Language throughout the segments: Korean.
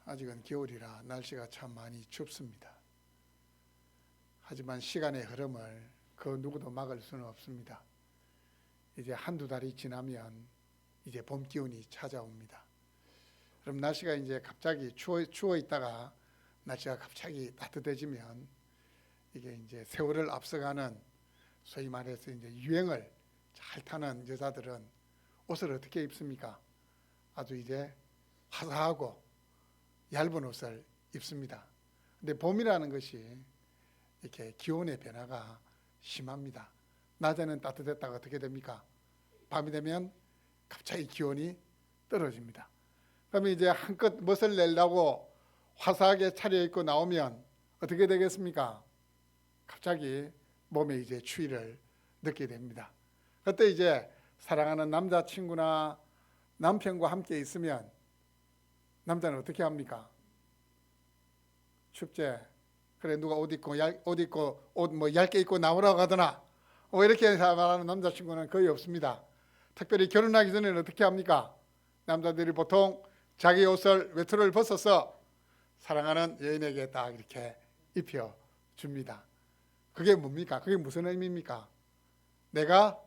아직은 겨울이라 날씨가 참 많이 춥습니다. 하지만 시간의 흐름을 그 누구도 막을 수는 없습니다. 이제 한두 달이 지나면 이제 봄 기운이 찾아옵니다. 그럼 날씨가 이제 갑자기 추워 있다가 날씨가 갑자기 따뜻해지면 이게 이제 세월을 앞서가는 소위 말해서 이제 유행을 잘 타는 여자들은 옷을 어떻게 입습니까? 아주 이제 화사하고 얇은 옷을 입습니다. 근데 봄이라는 것이 이렇게 기온의 변화가 심합니다. 낮에는 따뜻했다가 어떻게 됩니까? 밤이 되면 갑자기 기온이 떨어집니다. 그러면 이제 한껏 멋을 내려고 화사하게 차려입고 나오면 어떻게 되겠습니까? 갑자기 몸에 이제 추위를 느끼게 됩니다. 그때 이제 사랑하는 남자친구나 남편과 함께 있으면 남자는 어떻게 합니까? 춥제. 그래 누가 옷 입고 옷 뭐 얇게 입고 나오라고 하더나. 이렇게 말하는 남자친구는 거의 없습니다. 특별히 결혼하기 전에는 어떻게 합니까? 남자들이 보통 자기 옷을 외투를 벗어서 사랑하는 여인에게 딱 이렇게 입혀 줍니다. 그게 뭡니까? 그게 무슨 의미입니까? 내가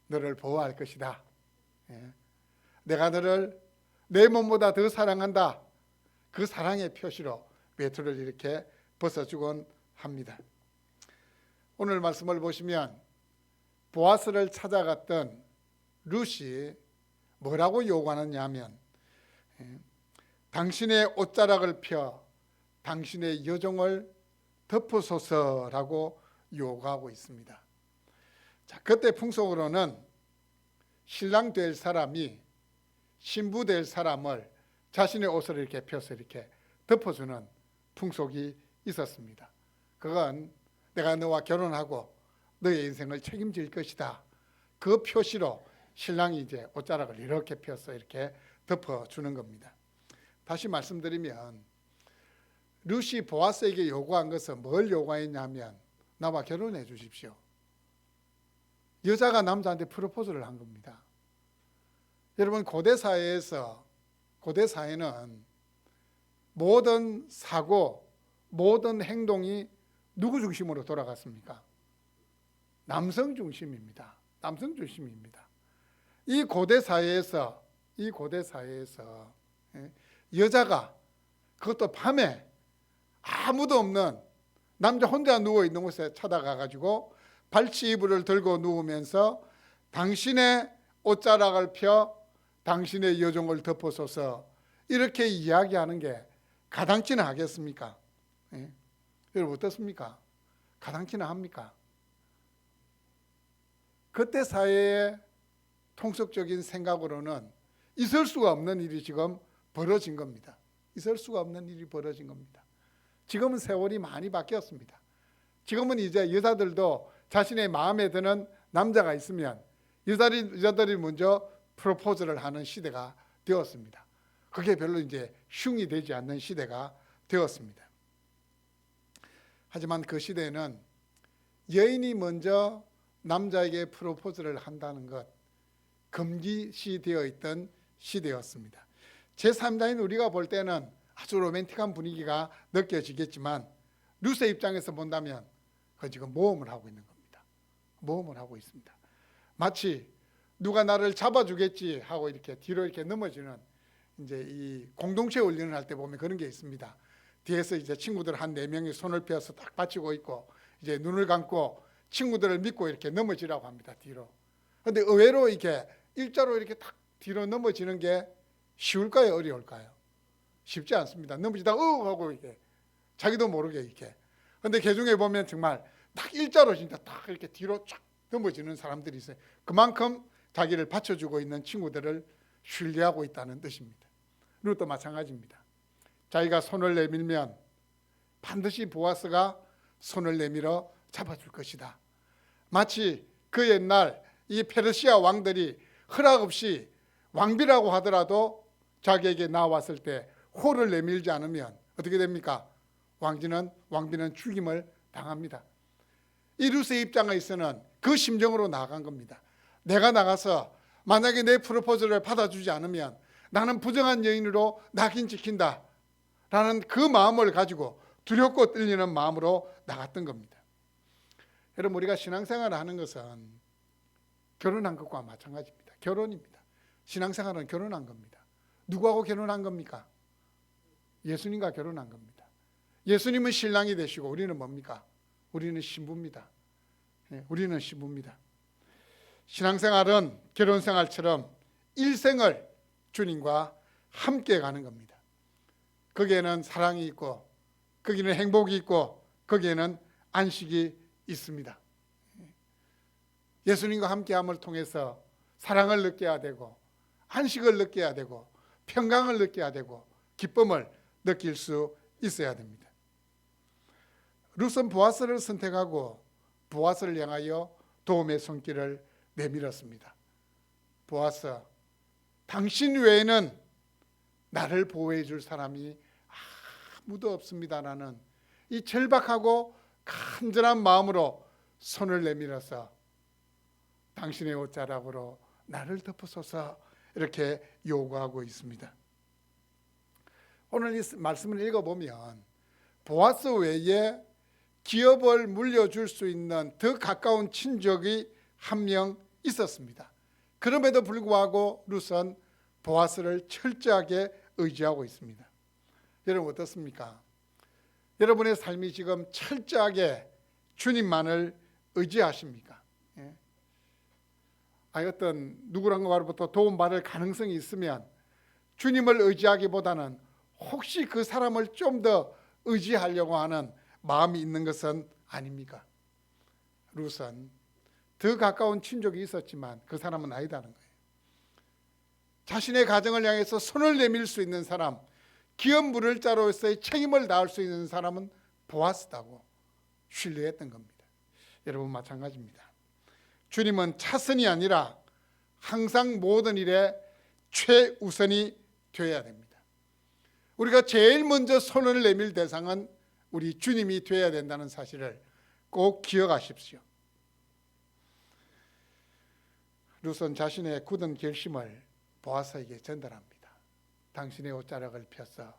너를 보호할 것이다. 내가 너를 내 몸보다 더 사랑한다. 그 사랑의 표시로 외투를 이렇게 벗어주곤 합니다. 오늘 말씀을 보시면 보아스를 찾아갔던 룻이 뭐라고 요구하느냐 하면 당신의 옷자락을 펴 당신의 여종을 덮으소서라고 요구하고 있습니다. 자, 그때 풍속으로는 신랑 될 사람이 신부 될 사람을 자신의 옷을 이렇게 펴서 이렇게 덮어주는 풍속이 있었습니다. 그건 내가 너와 결혼하고 너의 인생을 책임질 것이다. 그 표시로 신랑이 이제 옷자락을 이렇게 펴서 이렇게 덮어주는 겁니다. 다시 말씀드리면 룻이 보아스에게 요구한 것은 뭘 요구했냐면 나와 결혼해 주십시오. 여자가 남자한테 프로포즈를 한 겁니다. 여러분 고대 사회는 모든 사고, 모든 행동이 누구 중심으로 돌아갔습니까? 남성 중심입니다. 남성 중심입니다. 이 고대 사회에서 여자가 그것도 밤에 아무도 없는 남자 혼자 누워 있는 곳에 찾아가 가지고 발치 이불을 들고 누우면서 당신의 옷자락을 펴 당신의 여종을 덮어서서 이렇게 이야기하는 게 가당키나 하겠습니까? 여러분 어떻습니까? 가당키나 합니까? 그때 사회의 통속적인 생각으로는 있을 수가 없는 일이 지금 벌어진 겁니다. 있을 수가 없는 일이 벌어진 겁니다. 지금은 세월이 많이 바뀌었습니다. 지금은 이제 여자들도 자신의 마음에 드는 남자가 있으면 여자들이 먼저 프로포즈를 하는 시대가 되었습니다. 그게 별로 이제 흉이 되지 않는 시대가 되었습니다. 하지만 그 시대에는 여인이 먼저 남자에게 프로포즈를 한다는 것 금기시되어 있던 시대였습니다. 제3자인 우리가 볼 때는 아주 로맨틱한 분위기가 느껴지겠지만 룻의 입장에서 본다면 그건 지금 모험을 하고 있는 겁니다. 모험을 하고 있습니다. 마치 누가 나를 잡아주겠지 하고 이렇게 뒤로 이렇게 넘어지는 이제 이 공동체 훈련을 할 때 보면 그런 게 있습니다. 뒤에서 이제 친구들 한 4명이 손을 펴서 딱 받치고 있고 이제 눈을 감고 친구들을 믿고 이렇게 넘어지라고 합니다. 뒤로. 그런데 의외로 이렇게 일자로 이렇게 딱 뒤로 넘어지는 게 쉬울까요? 어려울까요? 쉽지 않습니다. 넘어지다가 하고 이렇게 자기도 모르게 이렇게. 그런데 개중에 보면 정말 딱 일자로 진짜 딱 이렇게 뒤로 쫙 넘어지는 사람들이 있어요. 그만큼 자기를 받쳐주고 있는 친구들을 신뢰하고 있다는 뜻입니다. 룻도 마찬가지입니다. 자기가 손을 내밀면 반드시 보아스가 손을 내밀어 잡아줄 것이다. 마치 그 옛날 이 페르시아 왕들이 허락 없이 왕비라고 하더라도 자기에게 나왔을 때 호를 내밀지 않으면 어떻게 됩니까? 왕비는 죽임을 당합니다. 이 룻의 입장에서는 그 심정으로 나아간 겁니다. 내가 나가서 만약에 내 프로포즈를 받아주지 않으면 나는 부정한 여인으로 낙인 찍힌다. 라는 그 마음을 가지고 두렵고 떨리는 마음으로 나갔던 겁니다. 여러분, 우리가 신앙생활을 하는 것은 결혼한 것과 마찬가지입니다. 결혼입니다. 신앙생활은 결혼한 겁니다. 누구하고 결혼한 겁니까? 예수님과 결혼한 겁니다. 예수님은 신랑이 되시고 우리는 뭡니까? 우리는 신부입니다. 우리는 신부입니다. 신앙생활은 결혼생활처럼 일생을 주님과 함께 가는 겁니다. 거기에는 사랑이 있고, 거기는 행복이 있고, 거기에는 안식이 있습니다. 예수님과 함께함을 통해서 사랑을 느껴야 되고, 안식을 느껴야 되고, 평강을 느껴야 되고, 기쁨을 느낄 수 있어야 됩니다. 룻은 보아스를 선택하고 보아스를 향하여 도움의 손길을 내밀었습니다. 보아스, 당신 외에는 나를 보호해 줄 사람이 아무도 없습니다라는 이 절박하고 간절한 마음으로 손을 내밀어서 당신의 옷자락으로 나를 덮으소서 이렇게 요구하고 있습니다. 오늘 이 말씀을 읽어보면 보아스 외에 기업을 물려줄 수 있는 더 가까운 친족이 한 명 있었습니다. 그럼에도 불구하고 룻은 보아스를 철저하게 의지하고 있습니다. 여러분 어떻습니까? 여러분의 삶이 지금 철저하게 주님만을 의지하십니까? 어떤 누구랑가로부터 도움받을 가능성이 있으면 주님을 의지하기보다는 혹시 그 사람을 좀 더 의지하려고 하는 마음이 있는 것은 아닙니까? 룻은 더 가까운 친족이 있었지만 그 사람은 아니다는 거예요. 자신의 가정을 향해서 손을 내밀 수 있는 사람, 기업 물을 자로서의 책임을 다할 수 있는 사람은 보아스다고 신뢰했던 겁니다. 여러분 마찬가지입니다. 주님은 차선이 아니라 항상 모든 일에 최우선이 되어야 됩니다. 우리가 제일 먼저 손을 내밀 대상은 우리 주님이 되어야 된다는 사실을 꼭 기억하십시오. 룻은 자신의 굳은 결심을 보아스에게 전달합니다. 당신의 옷자락을 펴서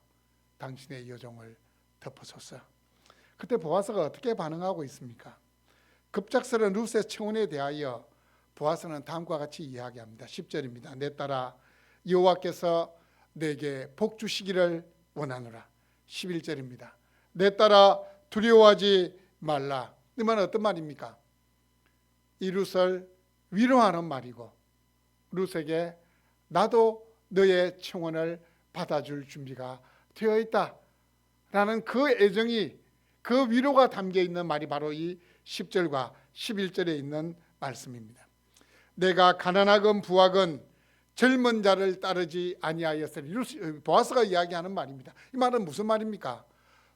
당신의 여종을 덮으소서. 그때 보아스가 어떻게 반응하고 있습니까? 급작스러운 룻의 청혼에 대하여 보아스는 다음과 같이 이야기합니다. 10절입니다. 내 딸아 여호와께서 내게 복 주시기를 원하노라. 11절입니다. 내 딸아 두려워하지 말라. 이 말은 어떤 말입니까? 이 룻을 위로하는 말이고 룻에게 나도 너의 청혼을 받아줄 준비가 되어 있다 라는 그 애정이, 그 위로가 담겨있는 말이 바로 이 10절과 11절에 있는 말씀입니다. 내가 가난하건 부하건 젊은 자를 따르지 아니하였으니, 보아스가 이야기하는 말입니다. 이 말은 무슨 말입니까?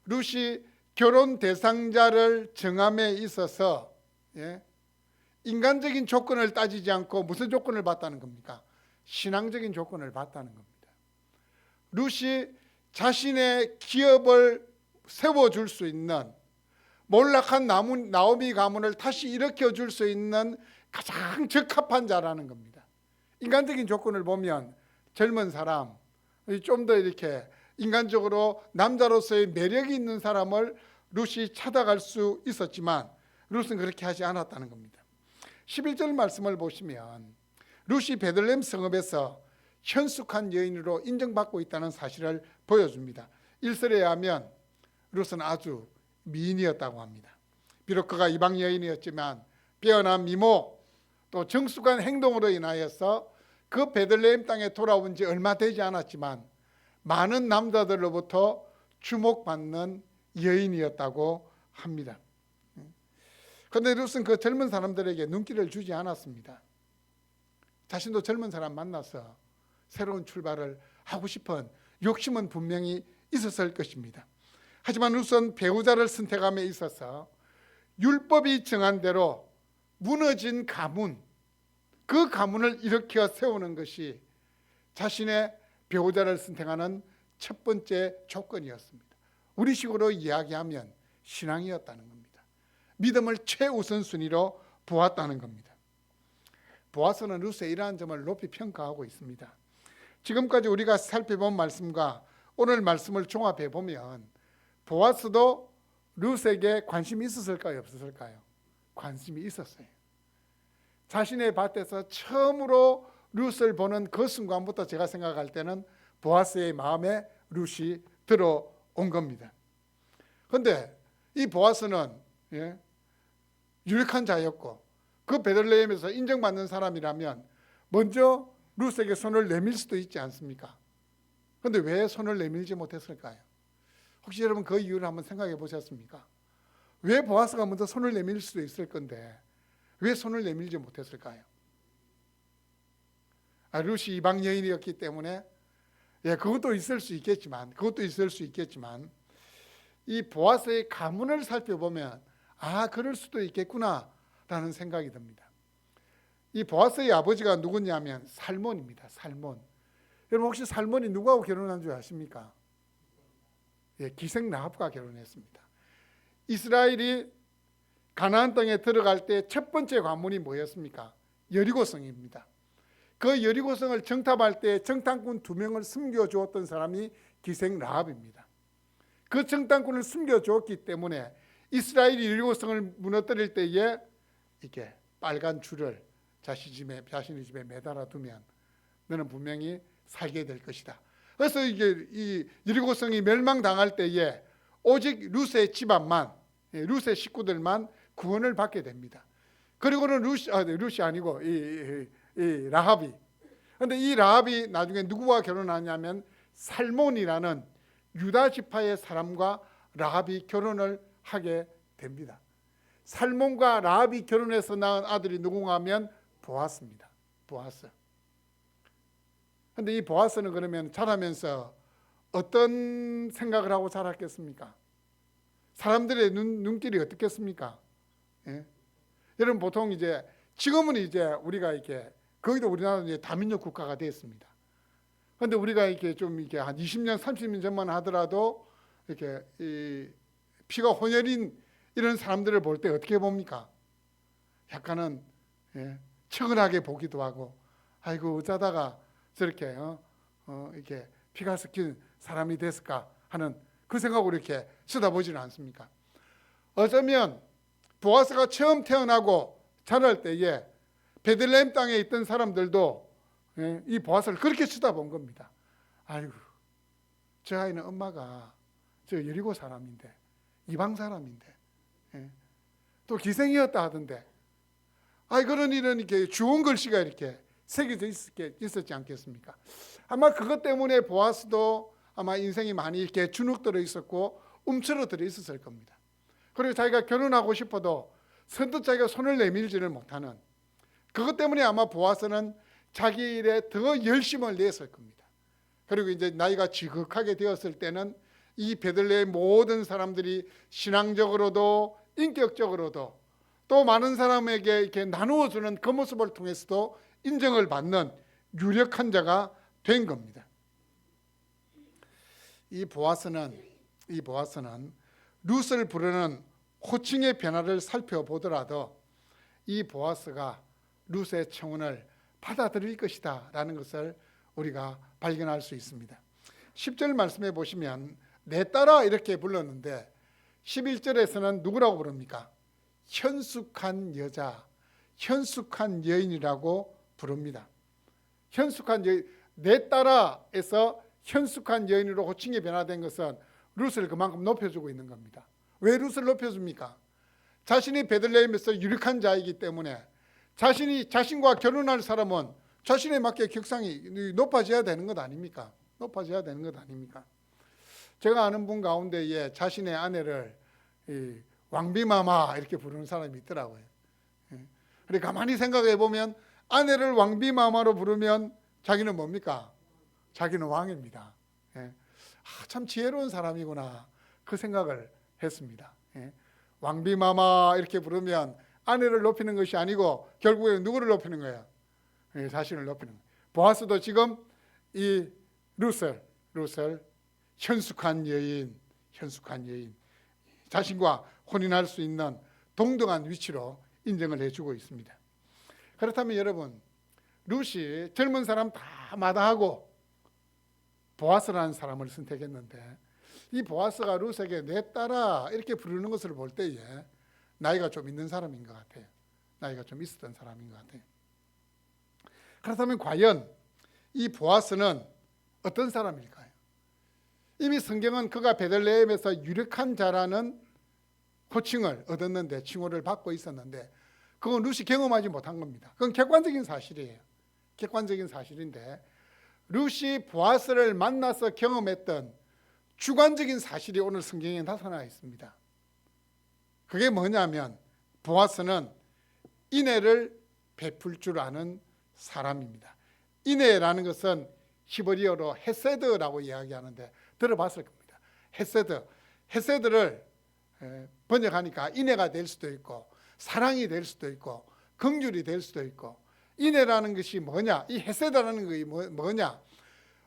룻이 결혼 대상자를 정함에 있어서 인간적인 조건을 따지지 않고 무슨 조건을 봤다는 겁니까? 신앙적인 조건을 봤다는 겁니다. 룻이 자신의 기업을 세워줄 수 있는, 몰락한 나오미 가문을 다시 일으켜줄 수 있는 가장 적합한 자라는 겁니다. 인간적인 조건을 보면 젊은 사람, 좀 더 이렇게 인간적으로 남자로서의 매력이 있는 사람을 룻이 찾아갈 수 있었지만 룻은 그렇게 하지 않았다는 겁니다. 11절 말씀을 보시면 룻이 베들레헴 성읍에서 현숙한 여인으로 인정받고 있다는 사실을 보여줍니다. 1절에 의하면 룻은 아주 미인이었다고 합니다. 비록 그가 이방 여인이었지만 빼어난 미모 또 정숙한 행동으로 인하여서 그 베들레헴 땅에 돌아온 지 얼마 되지 않았지만 많은 남자들로부터 주목받는 여인이었다고 합니다. 그런데 룻은 그 젊은 사람들에게 눈길을 주지 않았습니다. 자신도 젊은 사람 만나서 새로운 출발을 하고 싶은 욕심은 분명히 있었을 것입니다. 하지만 룻은 배우자를 선택함에 있어서 율법이 정한 대로 무너진 가문, 그 가문을 일으켜 세우는 것이 자신의 배우자를 선택하는 첫 번째 조건이었습니다. 우리식으로 이야기하면 신앙이었다는 겁니다. 믿음을 최우선순위로 보았다는 겁니다. 보아스는 룻의 이러한 점을 높이 평가하고 있습니다. 지금까지 우리가 살펴본 말씀과 오늘 말씀을 종합해 보면 보아스도 룻에게 관심이 있었을까요? 없었을까요? 관심이 있었어요. 자신의 밭에서 처음으로 룻을 보는 그 순간부터 제가 생각할 때는 보아스의 마음에 룻이 들어온 겁니다. 그런데 이 보아스는 유력한 자였고 그 베들레헴에서 인정받는 사람이라면 먼저 룻에게 손을 내밀 수도 있지 않습니까? 그런데 왜 손을 내밀지 못했을까요? 혹시 여러분 그 이유를 한번 생각해 보셨습니까? 왜 보아스가 먼저 손을 내밀 수도 있을 건데 왜 손을 내밀지 못했을까요? 룻이 이방 여인이었기 때문에 그것도 있을 수 있겠지만 이 보아스의 가문을 살펴보면 그럴 수도 있겠구나라는 생각이 듭니다. 이 보아스의 아버지가 누구냐면 살몬입니다. 살몬. 여러분 혹시 살몬이 누구하고 결혼한 줄 아십니까? 기생 라합과 결혼했습니다. 이스라엘이 가나안 땅에 들어갈 때 첫 번째 관문이 뭐였습니까? 여리고성입니다. 그 여리고성을 정탐할 때 정탐꾼 2명을 숨겨주었던 사람이 기생 라합입니다. 그 정탐꾼을 숨겨주었기 때문에 이스라엘이 여리고성을 무너뜨릴 때에 이렇게 빨간 줄을 자신의 집에 매달아 두면 너는 분명히 살게 될 것이다. 그래서 이게 이 여리고성이 멸망당할 때에 오직 룻의 집안만, 룻의 식구들만 구원을 받게 됩니다. 그리고는 룻이 아니고 이 라합이. 그런데 이 라합이 나중에 누구와 결혼하냐면 살몬이라는 유다 지파의 사람과 라합이 결혼을 하게 됩니다. 살몬과 라합이 결혼해서 낳은 아들이 누군가 하면 보아스입니다. 보아스. 그런데 이 보아스는 그러면 자라면서 어떤 생각을 하고 자랐겠습니까? 사람들의 눈길이 어떻겠습니까? 여러분 보통 지금은 우리가 거기도 우리나라는 이제 다민족 국가가 되었습니다. 그런데 우리가 한 20년, 30년 전만 하더라도 이 피가 혼혈인 이런 사람들을 볼 때 어떻게 봅니까? 약간은 측은하게 보기도 하고, 아이고 어쩌다가 저렇게 이렇게 피가 섞인 사람이 됐을까 하는 그 생각으로 이렇게 쳐다보지는 않습니까? 어쩌면 보아스가 처음 태어나고 자랄 때에 베들레헴 땅에 있던 사람들도 이 보아스를 그렇게 쳐다본 겁니다. 아이고 저 아이는 엄마가 저 여리고 사람인데, 이방 사람인데, 또 기생이었다 하던데, 그런 일은 이렇게 주홍 글씨가 이렇게 새겨져 있었지 않겠습니까? 아마 그것 때문에 보아스도 아마 인생이 많이 이렇게 주눅들어 있었고 움츠러들어 있었을 겁니다. 그리고 자기가 결혼하고 싶어도 선뜻 자기가 손을 내밀지를 못하는, 그것 때문에 아마 보아스는 자기 일에 더 열심을 냈을 겁니다. 그리고 이제 나이가 지극하게 되었을 때는 이 베들레헴 모든 사람들이 신앙적으로도 인격적으로도 또 많은 사람에게 이렇게 나누어주는 그 모습을 통해서도 인정을 받는 유력한 자가 된 겁니다. 이 보아스는 룻을 부르는 호칭의 변화를 살펴보더라도 이 보아스가 룻의 청혼을 받아들일 것이다 라는 것을 우리가 발견할 수 있습니다. 10절 말씀해 보시면 내 딸아 이렇게 불렀는데 11절에서는 누구라고 부릅니까? 현숙한 여자, 현숙한 여인이라고 부릅니다. 현숙한 여인, 내 딸아에서 현숙한 여인으로 호칭이 변화된 것은 룻을 그만큼 높여주고 있는 겁니다. 왜 룻을 높여줍니까? 자신이 베들레헴에서 유력한 자이기 때문에 자신과 결혼할 사람은 자신에 맞게 격상이 높아져야 되는 것 아닙니까? 높아져야 되는 것 아닙니까? 제가 아는 분 가운데에 자신의 아내를 왕비마마 이렇게 부르는 사람이 있더라고요. 그래 가만히 생각해 보면 아내를 왕비마마로 부르면 자기는 뭡니까? 자기는 왕입니다. 참 지혜로운 사람이구나 그 생각을 했습니다. 왕비마마 이렇게 부르면 아내를 높이는 것이 아니고 결국에 누구를 높이는 거예요? 자신을 높이는 거예요. 보아스도 지금 이 룻을 현숙한 여인, 자신과 혼인할 수 있는 동등한 위치로 인정을 해주고 있습니다. 그렇다면 여러분, 룻이 젊은 사람 다 마다하고 보아스라는 사람을 선택했는데 이 보아스가 룻에게 내 딸아 이렇게 부르는 것을 볼 때에 나이가 좀 있는 사람인 것 같아요. 나이가 좀 있었던 사람인 것 같아요. 그렇다면 과연 이 보아스는 어떤 사람일까요? 이미 성경은 그가 베들레헴에서 유력한 자라는 호칭을 얻었는데, 칭호를 받고 있었는데 그건 룻이 경험하지 못한 겁니다. 그건 객관적인 사실이에요. 객관적인 사실인데 룻이 보아스를 만나서 경험했던 주관적인 사실이 오늘 성경에 나타나 있습니다. 그게 뭐냐면 보아스는 인애를 베풀 줄 아는 사람입니다. 인애라는 것은 히브리어로 헤세드라고 이야기하는데 들어봤을 겁니다. 헤세드를 번역하니까 인애가 될 수도 있고 사랑이 될 수도 있고 긍휼이 될 수도 있고, 인애라는 것이 뭐냐? 이 헤세드라는 것이 뭐냐?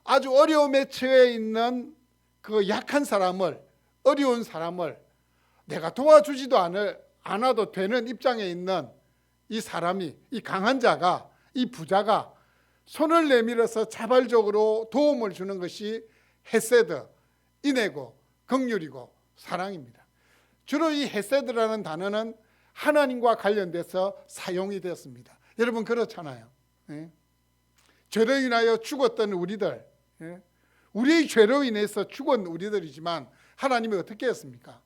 아주 어려움에 처해 있는 그 약한 사람을, 어려운 사람을 내가 도와주지도 않아도 되는 입장에 있는 이 사람이, 이 강한 자가, 이 부자가 손을 내밀어서 자발적으로 도움을 주는 것이 헤세드, 인애고 긍휼이고 사랑입니다. 주로 이 헤세드라는 단어는 하나님과 관련돼서 사용이 되었습니다. 여러분 그렇잖아요. 죄로 인하여 죽었던 우리들, 우리의 죄로 인해서 죽은 우리들이지만 하나님이 어떻게 했습니까?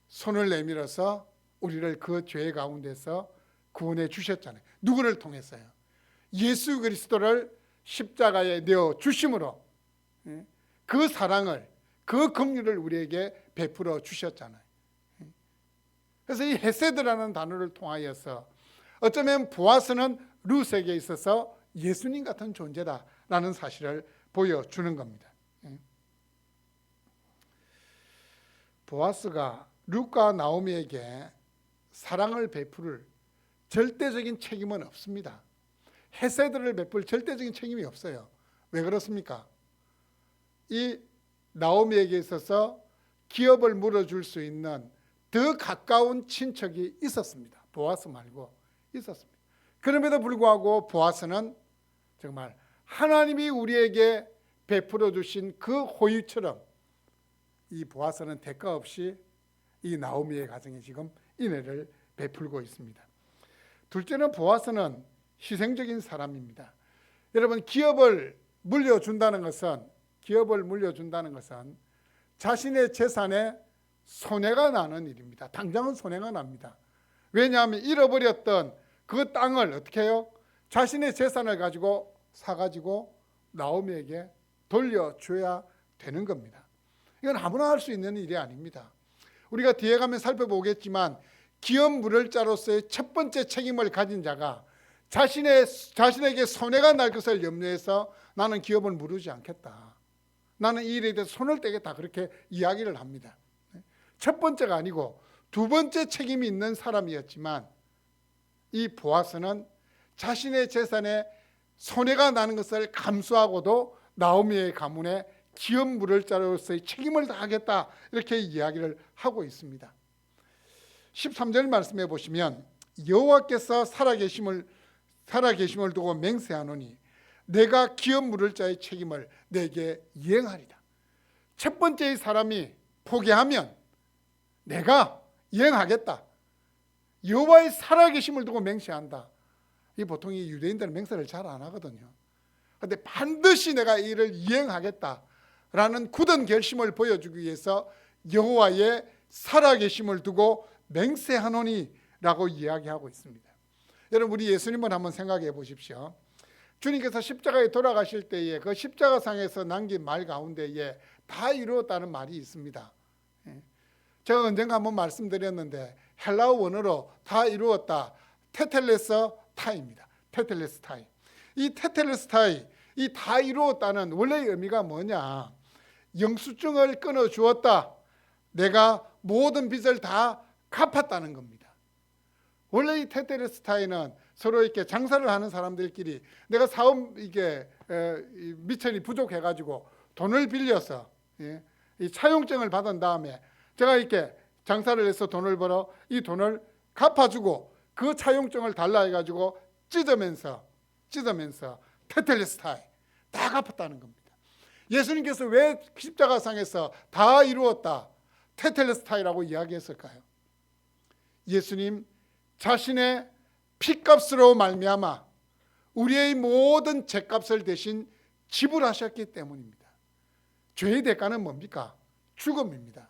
손을 내밀어서 우리를 그 죄 가운데서 구원해 주셨잖아요. 누구를 통해서요? 예수 그리스도를 십자가에 내어 주심으로 그 사랑을, 그 긍휼을 우리에게 베풀어 주셨잖아요. 그래서 이 헤세드라는 단어를 통하여서 어쩌면 보아스는 룻에게 있어서 예수님 같은 존재다라는 사실을 보여주는 겁니다. 보아스가 룻과 나오미에게 사랑을 베풀 절대적인 책임은 없습니다. 헤세드를 베풀 절대적인 책임이 없어요. 왜 그렇습니까? 이 나오미에게 있어서 기업을 물어줄 수 있는 더 가까운 친척이 있었습니다. 보아스 말고 있었습니다. 그럼에도 불구하고 보아스는 정말 하나님이 우리에게 베풀어 주신 그 호유처럼 이 보아스는 대가 없이 이 나오미의 가정에 지금 인애를 베풀고 있습니다. 둘째는 보아스는 희생적인 사람입니다. 여러분 기업을 물려준다는 것은 자신의 재산에 손해가 나는 일입니다. 당장은 손해가 납니다. 왜냐하면 잃어버렸던 그 땅을 어떻게 해요? 자신의 재산을 가지고 사가지고 나오미에게 돌려줘야 되는 겁니다. 이건 아무나 할 수 있는 일이 아닙니다. 우리가 뒤에 가면 살펴보겠지만 기업 물을 자로서의 첫 번째 책임을 가진 자가 자신에게 손해가 날 것을 염려해서 나는 기업을 물르지 않겠다, 나는 이 일에 대해서 손을 떼겠다, 그렇게 이야기를 합니다. 첫 번째가 아니고 두 번째 책임이 있는 사람이었지만 이 보아스는 자신의 재산에 손해가 나는 것을 감수하고도 나오미의 가문에 기업 물을 자로서의 책임을 다하겠다, 이렇게 이야기를 하고 있습니다. 13절 말씀해 보시면 여호와께서 살아계심을 두고 맹세하노니 내가 기업 물을 자의 책임을 내게 이행하리라. 첫 번째 이 사람이 포기하면 내가 이행하겠다. 여호와의 살아계심을 두고 맹세한다. 이 보통 이 유대인들은 맹세를 잘 안 하거든요. 그런데 반드시 내가 이 일을 이행하겠다라는 굳은 결심을 보여주기 위해서 여호와의 살아계심을 두고 맹세하노니라고 이야기하고 있습니다. 여러분 우리 예수님을 한번 생각해 보십시오. 주님께서 십자가에 돌아가실 때에 그 십자가상에서 남긴 말 가운데에 다 이루었다는 말이 있습니다. 제가 언젠가 한번 말씀드렸는데 헬라어 원어로 다 이루었다, 테텔레스타이입니다. 테텔레스타이. 이 테텔레스타이, 이 다 이루었다는 원래의 의미가 뭐냐? 영수증을 끊어 주었다, 내가 모든 빚을 다 갚았다는 겁니다. 원래 이 테텔레스타이는 서로 이렇게 장사를 하는 사람들끼리 내가 사업 미천이 부족해가지고 돈을 빌려서 이 차용증을 받은 다음에 제가 이렇게 장사를 해서 돈을 벌어 이 돈을 갚아주고 그 차용증을 달라 해가지고 찢으면서 테텔레스타이 다 갚았다는 겁니다. 예수님께서 왜 십자가상에서 다 이루었다, 테텔레스타이라고 이야기했을까요? 예수님 자신의 피값으로 말미암아 우리의 모든 죄값을 대신 지불하셨기 때문입니다. 죄의 대가는 뭡니까? 죽음입니다.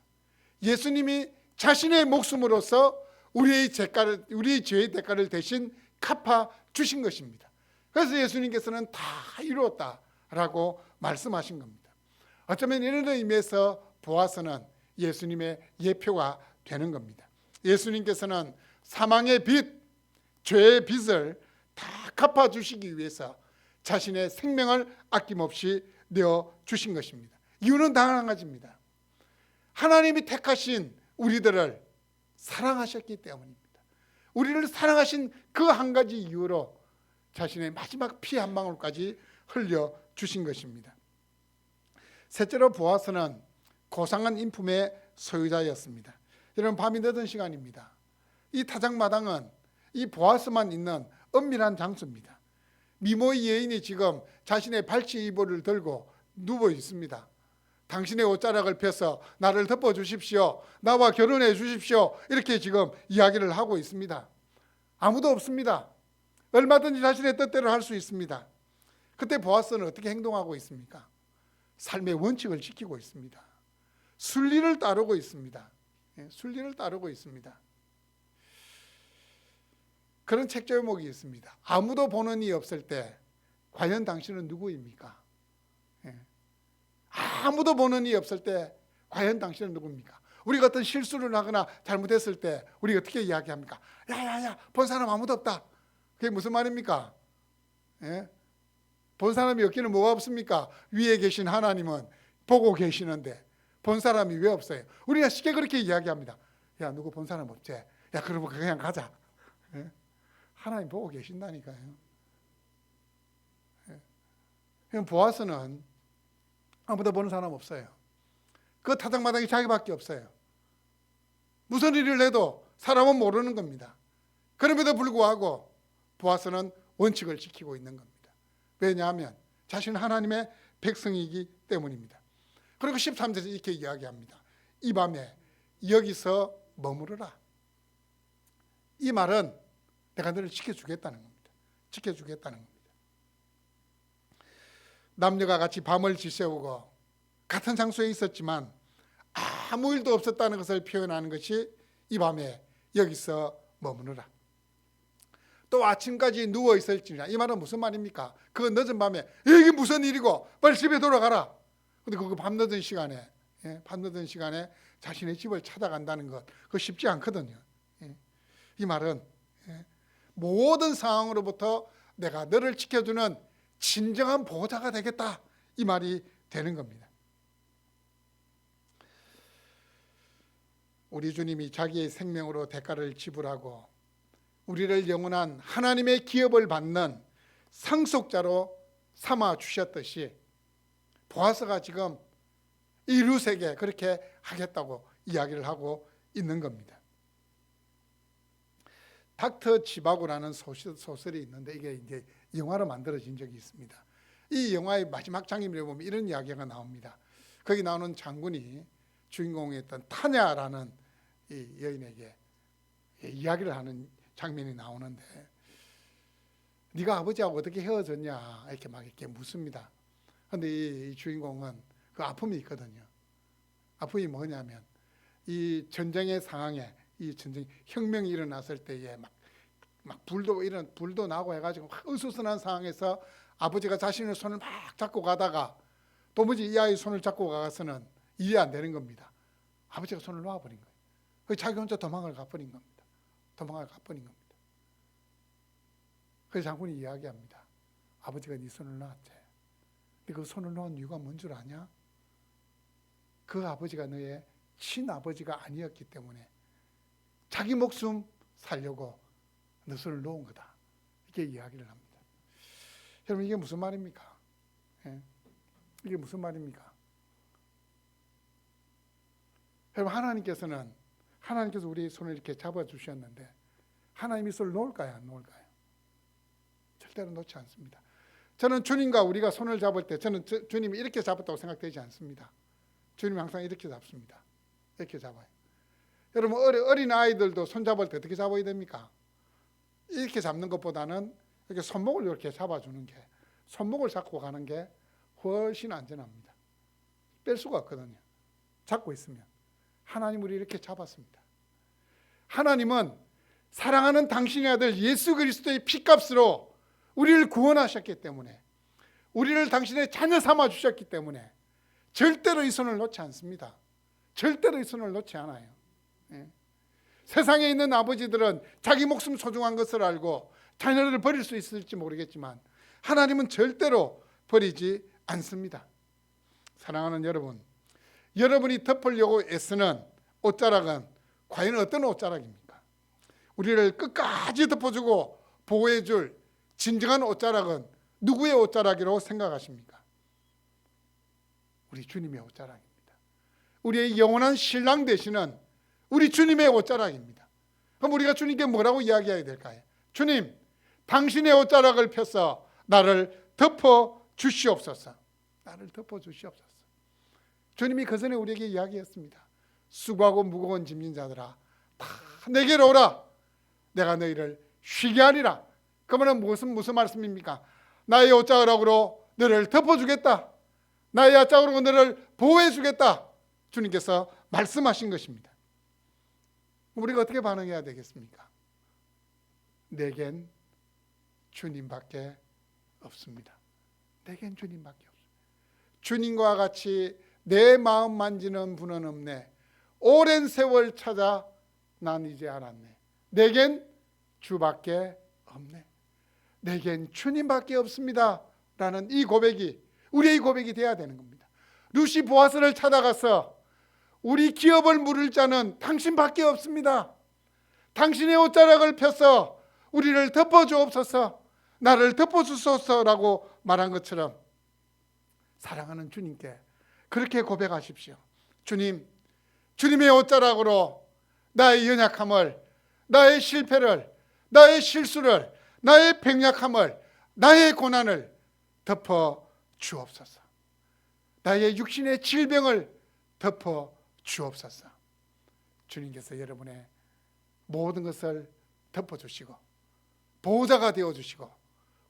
예수님이 자신의 목숨으로서 우리의 죄의 대가를 대신 갚아 주신 것입니다. 그래서 예수님께서는 다 이루었다라고 말씀하신 겁니다. 어쩌면 이런 의미에서 보아서는 예수님의 예표가 되는 겁니다. 예수님께서는 사망의 빚, 죄의 빚을 다 갚아주시기 위해서 자신의 생명을 아낌없이 내어주신 것입니다. 이유는 단 한 가지입니다. 하나님이 택하신 우리들을 사랑하셨기 때문입니다. 우리를 사랑하신 그 한 가지 이유로 자신의 마지막 피 한 방울까지 흘려주신 것입니다. 셋째로 보아서는 고상한 인품의 소유자였습니다. 여러분, 밤이 늦은 시간입니다. 이 타작마당은 이 보아스만 있는 은밀한 장소입니다. 미모의 여인이 지금 자신의 발치이불을 들고 누워 있습니다. 당신의 옷자락을 펴서 나를 덮어주십시오, 나와 결혼해 주십시오, 이렇게 지금 이야기를 하고 있습니다. 아무도 없습니다. 얼마든지 자신의 뜻대로 할 수 있습니다. 그때 보아스는 어떻게 행동하고 있습니까? 삶의 원칙을 지키고 있습니다. 순리를 따르고 있습니다. 순리를 따르고 있습니다. 그런 책 제목이 있습니다. 아무도 보는 이 없을 때 과연 당신은 누구입니까? 아무도 보는 이 없을 때 과연 당신은 누구입니까? 우리가 어떤 실수를 하거나 잘못했을 때 우리 어떻게 이야기합니까? 야야야, 본 사람 아무도 없다. 그게 무슨 말입니까? 본 사람이 없기는 뭐가 없습니까? 위에 계신 하나님은 보고 계시는데 본 사람이 왜 없어요? 우리가 쉽게 그렇게 이야기합니다. 야, 누구 본 사람 없지? 야, 그러면 그냥 가자. 하나님 보고 계신다니까요. 보아서는 아무도 보는 사람 없어요. 그 타작마당이 자기밖에 없어요. 무슨 일을 해도 사람은 모르는 겁니다. 그럼에도 불구하고 보아서는 원칙을 지키고 있는 겁니다. 왜냐하면 자신은 하나님의 백성이기 때문입니다. 그리고 13절에서 이렇게 이야기합니다. 이 밤에 여기서 머무르라. 이 말은 내가 너를 지켜주겠다는 겁니다. 지켜주겠다는 겁니다. 남녀가 같이 밤을 지새우고 같은 장소에 있었지만 아무 일도 없었다는 것을 표현하는 것이 이 밤에 여기서 머무르라. 또 아침까지 누워 있을지라. 이 말은 무슨 말입니까? 그 늦은 밤에 이게 무슨 일이고 빨리 집에 돌아가라. 근데 그거 밤늦은 시간에 밤늦은 시간에 자신의 집을 찾아간다는 것, 그거 쉽지 않거든요. 이 말은 모든 상황으로부터 내가 너를 지켜주는 진정한 보호자가 되겠다, 이 말이 되는 겁니다. 우리 주님이 자기의 생명으로 대가를 지불하고 우리를 영원한 하나님의 기업을 받는 상속자로 삼아 주셨듯이 보아스가 지금 이 룻에게 그렇게 하겠다고 이야기를 하고 있는 겁니다. 닥터 지바고라는 소설이 있는데 이게 이제 영화로 만들어진 적이 있습니다. 이 영화의 마지막 장면에 보면 이런 이야기가 나옵니다. 거기 나오는 장군이 주인공이었던 타냐라는 이 여인에게 이야기를 하는 장면이 나오는데, 네가 아버지하고 어떻게 헤어졌냐 이렇게 막 이렇게 묻습니다. 그런데 이 주인공은 그 아픔이 있거든요. 아픔이 뭐냐면 이 전쟁의 상황에, 이 전쟁 혁명이 일어났을 때에 막 불도 나고 해가지고 막 으스스한 상황에서 아버지가 자신의 손을 막 잡고 가다가 도무지 이 아이의 손을 잡고 가서는 이해 안 되는 겁니다. 아버지가 손을 놓아버린 거예요. 자기 혼자 도망을 가버린 겁니다. 도망을 가버린 겁니다. 그래서 장군이 이야기합니다. 아버지가 네 손을 놓았지. 근데 그 손을 놓은 이유가 뭔 줄 아냐? 그 아버지가 너의 친아버지가 아니었기 때문에 자기 목숨 살려고 너 손을 놓은 거다, 이렇게 이야기를 합니다. 여러분, 이게 무슨 말입니까? 이게 무슨 말입니까? 여러분, 하나님께서 우리 손을 이렇게 잡아주셨는데 하나님이 손을 놓을까요, 안 놓을까요? 절대로 놓지 않습니다. 저는 주님과 우리가 손을 잡을 때 저는 주님이 이렇게 잡았다고 생각되지 않습니다. 주님이 항상 이렇게 잡습니다. 이렇게 잡아요. 여러분 어린 아이들도 손 잡을 때 어떻게 잡아야 됩니까? 이렇게 잡는 것보다는 이렇게 손목을 이렇게 잡아주는 게, 손목을 잡고 가는 게 훨씬 안전합니다. 뺄 수가 없거든요. 잡고 있으면. 하나님 우리 이렇게 잡았습니다. 하나님은 사랑하는 당신의 아들 예수 그리스도의 피값으로 우리를 구원하셨기 때문에, 우리를 당신의 자녀 삼아 주셨기 때문에 절대로 이 손을 놓지 않습니다. 절대로 이 손을 놓지 않아요. 예. 세상에 있는 아버지들은 자기 목숨 소중한 것을 알고 자녀를 버릴 수 있을지 모르겠지만 하나님은 절대로 버리지 않습니다. 사랑하는 여러분, 여러분이 덮으려고 애쓰는 옷자락은 과연 어떤 옷자락입니까? 우리를 끝까지 덮어주고 보호해줄 진정한 옷자락은 누구의 옷자락이라고 생각하십니까? 우리 주님의 옷자락입니다. 우리의 영원한 신랑 되시는 우리 주님의 옷자락입니다. 그럼 우리가 주님께 뭐라고 이야기해야 될까요? 주님, 당신의 옷자락을 펴서 나를 덮어 주시옵소서. 나를 덮어 주시옵소서. 주님이 그 전에 우리에게 이야기했습니다. 수고하고 무거운 짐진 자들아, 다 내게로 오라. 내가 너희를 쉬게 하리라. 그러면 무슨 말씀입니까? 나의 옷자락으로 너를 덮어주겠다. 나의 옷자락으로 너를 보호해주겠다. 주님께서 말씀하신 것입니다. 우리가 어떻게 반응해야 되겠습니까? 내겐 주님밖에 없습니다. 내겐 주님밖에 없습니다. 주님과 같이 내 마음 만지는 분은 없네. 오랜 세월 찾아 난 이제 알았네. 내겐 주밖에 없네. 내겐 주님밖에 없습니다. 라는 이 고백이 우리의 고백이 돼야 되는 겁니다. 루시 보아스를 찾아가서 우리 기업을 물을 자는 당신밖에 없습니다. 당신의 옷자락을 펴서 우리를 덮어주옵소서, 나를 덮어주소서라고 말한 것처럼 사랑하는 주님께 그렇게 고백하십시오. 주님, 주님의 옷자락으로 나의 연약함을, 나의 실패를, 나의 실수를, 나의 병약함을, 나의 고난을 덮어 주옵소서. 나의 육신의 질병을 덮어 주옵소서. 주님께서 여러분의 모든 것을 덮어주시고 보호자가 되어주시고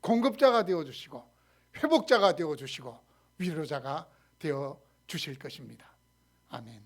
공급자가 되어주시고 회복자가 되어주시고 위로자가 되어주실 것입니다. 아멘.